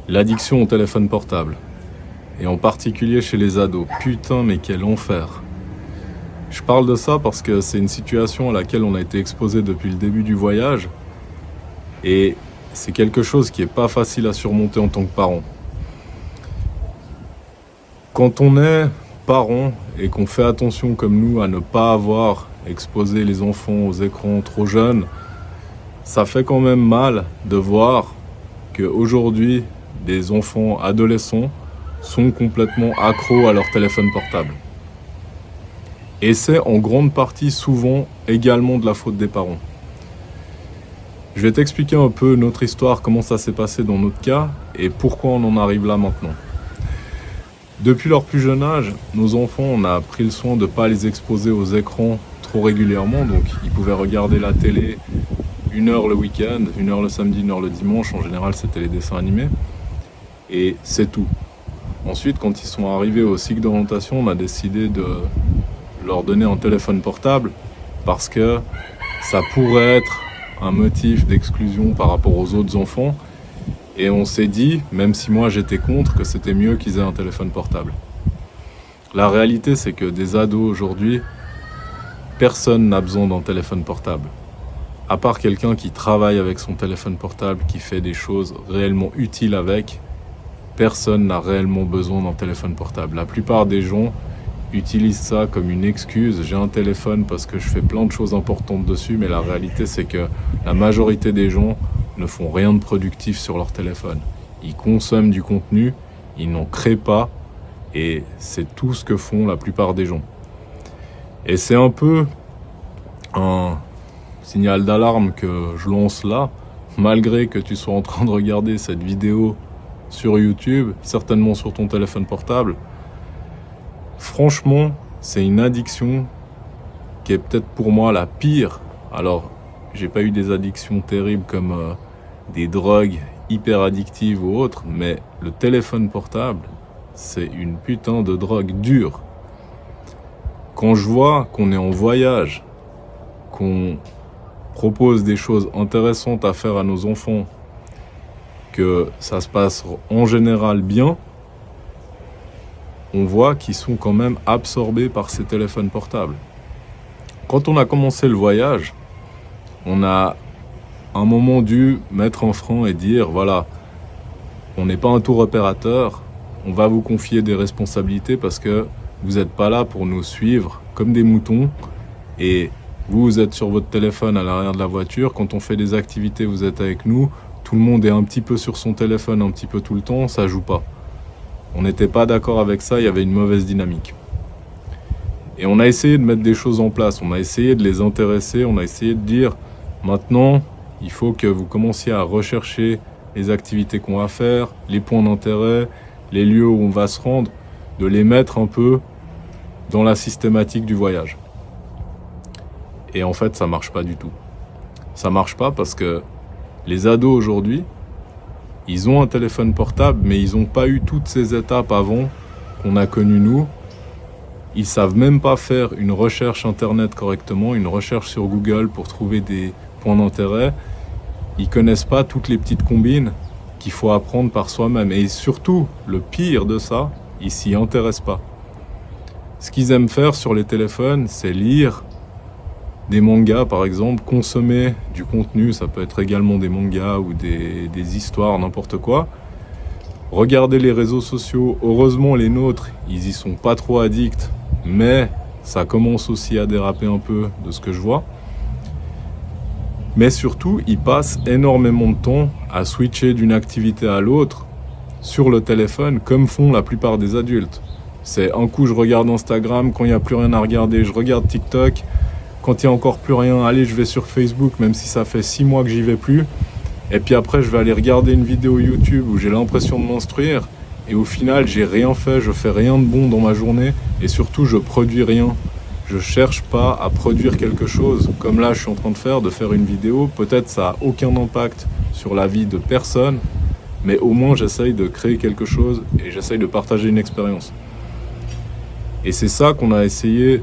L'addiction au téléphone portable, et en particulier chez les ados. Putain, mais quel enfer. Je parle de ça parce que c'est une situation à laquelle on a été exposé depuis le début du voyage, et c'est quelque chose qui n'est pas facile à surmonter en tant que parent. Quand on est parent et qu'on fait attention comme nous à ne pas avoir exposé les enfants aux écrans trop jeunes, ça fait quand même mal de voir qu'aujourd'hui, des enfants adolescents sont complètement accros à leur téléphone portable. Et c'est en grande partie souvent également de la faute des parents. Je vais t'expliquer un peu notre histoire, comment ça s'est passé dans notre cas et pourquoi on en arrive là maintenant. Depuis leur plus jeune âge, nos enfants, on a pris le soin de ne pas les exposer aux écrans trop régulièrement. Donc ils pouvaient regarder la télé 1 heure le week-end, 1 heure le samedi, 1 heure le dimanche. En général, c'était les dessins animés. Et c'est tout. Ensuite, quand ils sont arrivés au cycle d'orientation, on a décidé de leur donner un téléphone portable parce que ça pourrait être un motif d'exclusion par rapport aux autres enfants. Et on s'est dit, même si moi j'étais contre, que c'était mieux qu'ils aient un téléphone portable. La réalité, c'est que des ados aujourd'hui, personne n'a besoin d'un téléphone portable. À part quelqu'un qui travaille avec son téléphone portable, qui fait des choses réellement utiles avec, personne n'a réellement besoin d'un téléphone portable. La plupart des gens utilisent ça comme une excuse. J'ai un téléphone parce que je fais plein de choses importantes dessus, mais la réalité, c'est que la majorité des gens ne font rien de productif sur leur téléphone. Ils consomment du contenu, ils n'en créent pas, et c'est tout ce que font la plupart des gens. Et c'est un peu un signal d'alarme que je lance là, malgré que tu sois en train de regarder cette vidéo sur YouTube, certainement sur ton téléphone portable. Franchement, c'est une addiction qui est peut-être pour moi la pire. Alors, j'ai pas eu des addictions terribles comme des drogues hyper addictives ou autres, mais le téléphone portable, c'est une putain de drogue dure. Quand je vois qu'on est en voyage, qu'on propose des choses intéressantes à faire à nos enfants, que ça se passe en général bien, on voit qu'ils sont quand même absorbés par ces téléphones portables. Quand on a commencé le voyage, on a un moment dû mettre un frein et dire, voilà, on n'est pas un tour opérateur, on va vous confier des responsabilités parce que vous n'êtes pas là pour nous suivre comme des moutons et vous êtes sur votre téléphone à l'arrière de la voiture. Quand on fait des activités, vous êtes avec nous. Tout le monde est un petit peu sur son téléphone un petit peu tout le temps, ça joue pas. On n'était pas d'accord avec ça, il y avait une mauvaise dynamique. Et on a essayé de mettre des choses en place, on a essayé de les intéresser, on a essayé de dire, maintenant, il faut que vous commenciez à rechercher les activités qu'on va faire, les points d'intérêt, les lieux où on va se rendre, de les mettre un peu dans la systématique du voyage. Et en fait, ça marche pas du tout. Ça marche pas parce que les ados aujourd'hui, ils ont un téléphone portable, mais ils n'ont pas eu toutes ces étapes avant qu'on a connues nous. Ils savent même pas faire une recherche internet correctement, une recherche sur Google pour trouver des points d'intérêt. Ils connaissent pas toutes les petites combines qu'il faut apprendre par soi-même. Et surtout, le pire de ça, ils s'y intéressent pas. Ce qu'ils aiment faire sur les téléphones, c'est lire des mangas par exemple, consommer du contenu, ça peut être également des mangas ou des histoires, n'importe quoi. Regarder les réseaux sociaux, heureusement les nôtres, ils y sont pas trop addicts, mais ça commence aussi à déraper un peu de ce que je vois. Mais surtout, ils passent énormément de temps à switcher d'une activité à l'autre sur le téléphone, comme font la plupart des adultes. C'est un coup je regarde Instagram, quand il n'y a plus rien à regarder, je regarde TikTok. Quand il n'y a encore plus rien, allez, je vais sur Facebook, même si ça fait 6 mois que j'y vais plus. Et puis après, je vais aller regarder une vidéo YouTube où j'ai l'impression de m'instruire. Et au final, j'ai rien fait, je fais rien de bon dans ma journée. Et surtout, je produis rien. Je cherche pas à produire quelque chose. Comme là, je suis en train de faire une vidéo. Peut-être ça n'a aucun impact sur la vie de personne. Mais au moins, j'essaye de créer quelque chose et j'essaye de partager une expérience. Et c'est ça qu'on a essayé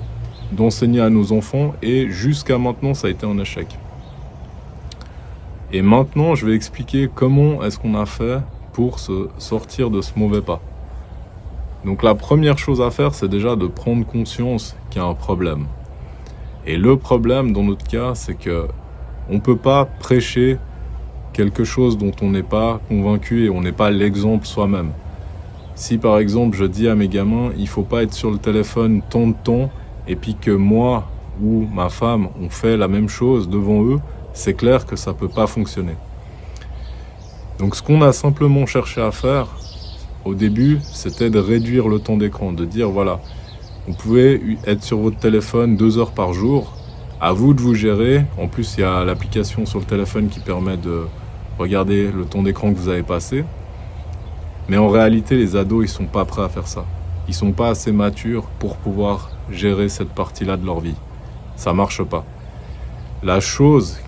d'enseigner à nos enfants et jusqu'à maintenant ça a été un échec. Et maintenant je vais expliquer comment est-ce qu'on a fait pour se sortir de ce mauvais pas. Donc la première chose à faire, c'est déjà de prendre conscience qu'il y a un problème. Et le problème, dans notre cas, c'est que on ne peut pas prêcher quelque chose dont on n'est pas convaincu et on n'est pas l'exemple soi-même. Si par exemple je dis à mes gamins, il ne faut pas être sur le téléphone tant de temps, et puis que moi ou ma femme on fait la même chose devant eux, c'est clair que ça ne peut pas fonctionner. Donc ce qu'on a simplement cherché à faire au début, c'était de réduire le temps d'écran, de dire voilà, vous pouvez être sur votre téléphone 2 heures par jour, à vous de vous gérer. En plus, il y a l'application sur le téléphone qui permet de regarder le temps d'écran que vous avez passé. Mais en réalité, les ados, ils sont pas prêts à faire ça. Ils sont pas assez matures pour pouvoir gérer cette partie-là de leur vie. Ça marche pas. La chose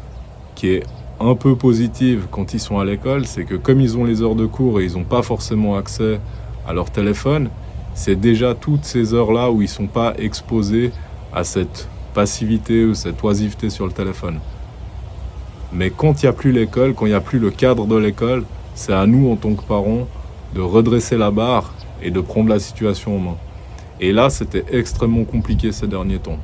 qui est un peu positive quand ils sont à l'école, c'est que comme ils ont les heures de cours et ils n'ont pas forcément accès à leur téléphone, c'est déjà toutes ces heures-là où ils ne sont pas exposés à cette passivité ou cette oisiveté sur le téléphone. Mais quand il n'y a plus l'école, quand il n'y a plus le cadre de l'école, c'est à nous en tant que parents de redresser la barre et de prendre la situation en main. Et là, c'était extrêmement compliqué ces derniers temps.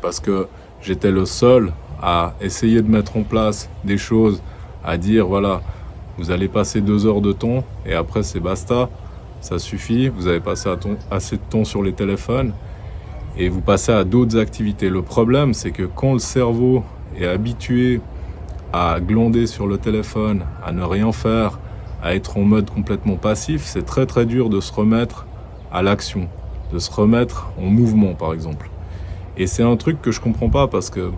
Parce que j'étais le seul à essayer de mettre en place des choses, à dire voilà, vous allez passer 2 heures de temps et après c'est basta, ça suffit, vous avez passé assez de temps sur les téléphones et vous passez à d'autres activités. Le problème, c'est que quand le cerveau est habitué à glander sur le téléphone, à ne rien faire, à être en mode complètement passif, c'est très très dur de se remettre à l'action, de se remettre en mouvement par exemple. Et c'est un truc que je comprends pas parce que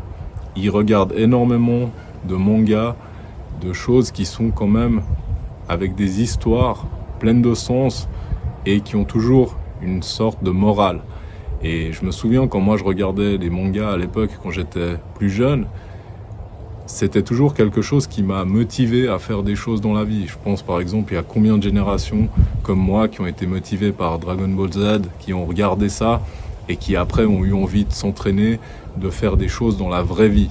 ils regardent énormément de mangas, de choses qui sont quand même avec des histoires pleines de sens et qui ont toujours une sorte de morale. Et je me souviens quand moi je regardais les mangas à l'époque, quand j'étais plus jeune, c'était toujours quelque chose qui m'a motivé à faire des choses dans la vie. Je pense par exemple, il y a combien de générations comme moi qui ont été motivées par Dragon Ball Z, qui ont regardé ça et qui après ont eu envie de s'entraîner, de faire des choses dans la vraie vie.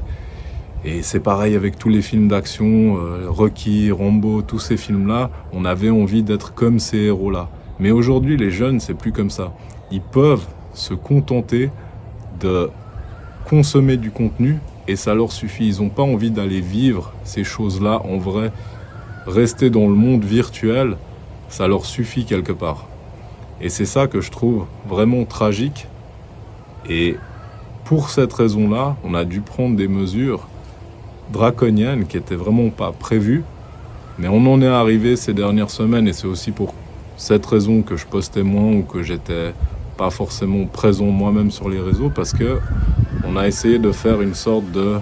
Et c'est pareil avec tous les films d'action, Rocky, Rambo, tous ces films-là, on avait envie d'être comme ces héros-là. Mais aujourd'hui, les jeunes, c'est plus comme ça. Ils peuvent se contenter de consommer du contenu et ça leur suffit. Ils n'ont pas envie d'aller vivre ces choses-là en vrai. Rester dans le monde virtuel, ça leur suffit quelque part. Et c'est ça que je trouve vraiment tragique. Et pour cette raison-là, on a dû prendre des mesures draconiennes qui n'étaient vraiment pas prévues. Mais on en est arrivé ces dernières semaines et c'est aussi pour cette raison que je postais moins ou que j'étais pas forcément présent moi-même sur les réseaux, parce que on a essayé de faire une sorte de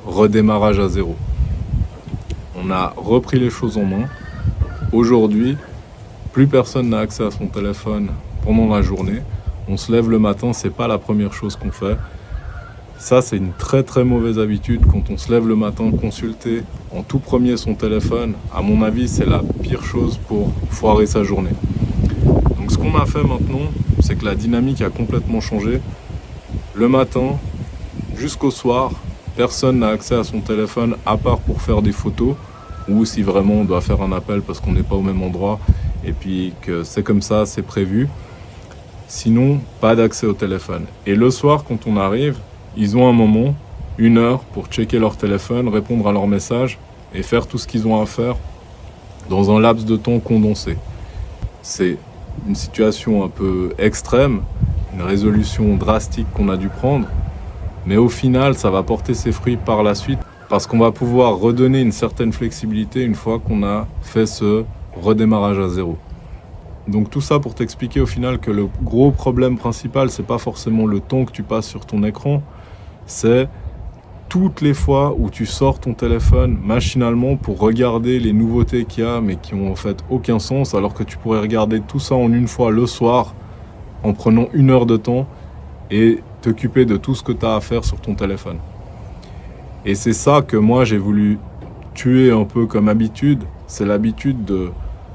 redémarrage à zéro. On a repris les choses en main. Aujourd'hui, plus personne n'a accès à son téléphone pendant la journée. On se lève le matin, c'est pas la première chose qu'on fait. Ça, c'est une très très mauvaise habitude. Quand on se lève le matin, consulter en tout premier son téléphone, à mon avis, c'est la pire chose pour foirer sa journée. Donc ce qu'on a fait maintenant, c'est que la dynamique a complètement changé. Le matin, jusqu'au soir, personne n'a accès à son téléphone à part pour faire des photos ou si vraiment on doit faire un appel parce qu'on n'est pas au même endroit et puis que c'est comme ça, c'est prévu. Sinon, pas d'accès au téléphone. Et le soir, quand on arrive, ils ont un moment, 1 heure, pour checker leur téléphone, répondre à leurs messages et faire tout ce qu'ils ont à faire dans un laps de temps condensé. C'est une situation un peu extrême, une résolution drastique qu'on a dû prendre, mais au final, ça va porter ses fruits par la suite parce qu'on va pouvoir redonner une certaine flexibilité une fois qu'on a fait ce redémarrage à zéro. Donc tout ça pour t'expliquer au final que le gros problème principal, c'est pas forcément le temps que tu passes sur ton écran, c'est toutes les fois où tu sors ton téléphone machinalement pour regarder les nouveautés qu'il y a mais qui ont en fait aucun sens, alors que tu pourrais regarder tout ça en une fois le soir en prenant 1 heure de temps et t'occuper de tout ce que tu as à faire sur ton téléphone. Et c'est ça que moi j'ai voulu tuer un peu comme habitude, c'est l'habitude de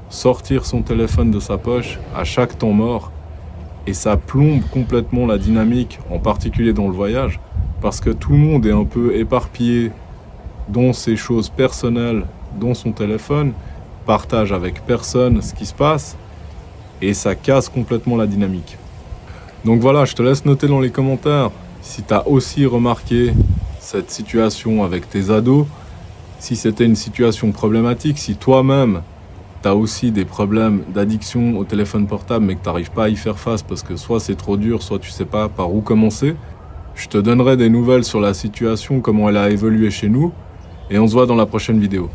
sortir son téléphone de sa poche à chaque temps mort, et ça plombe complètement la dynamique, en particulier dans le voyage, parce que tout le monde est un peu éparpillé dans ses choses personnelles, dans son téléphone, partagent avec personne ce qui se passe et ça casse complètement la dynamique. Donc voilà, je te laisse noter dans les commentaires si tu as aussi remarqué cette situation avec tes ados, si c'était une situation problématique, si toi-même tu as aussi des problèmes d'addiction au téléphone portable mais que tu n'arrives pas à y faire face parce que soit c'est trop dur, soit tu sais pas par où commencer. Je te donnerai des nouvelles sur la situation, comment elle a évolué chez nous et on se voit dans la prochaine vidéo.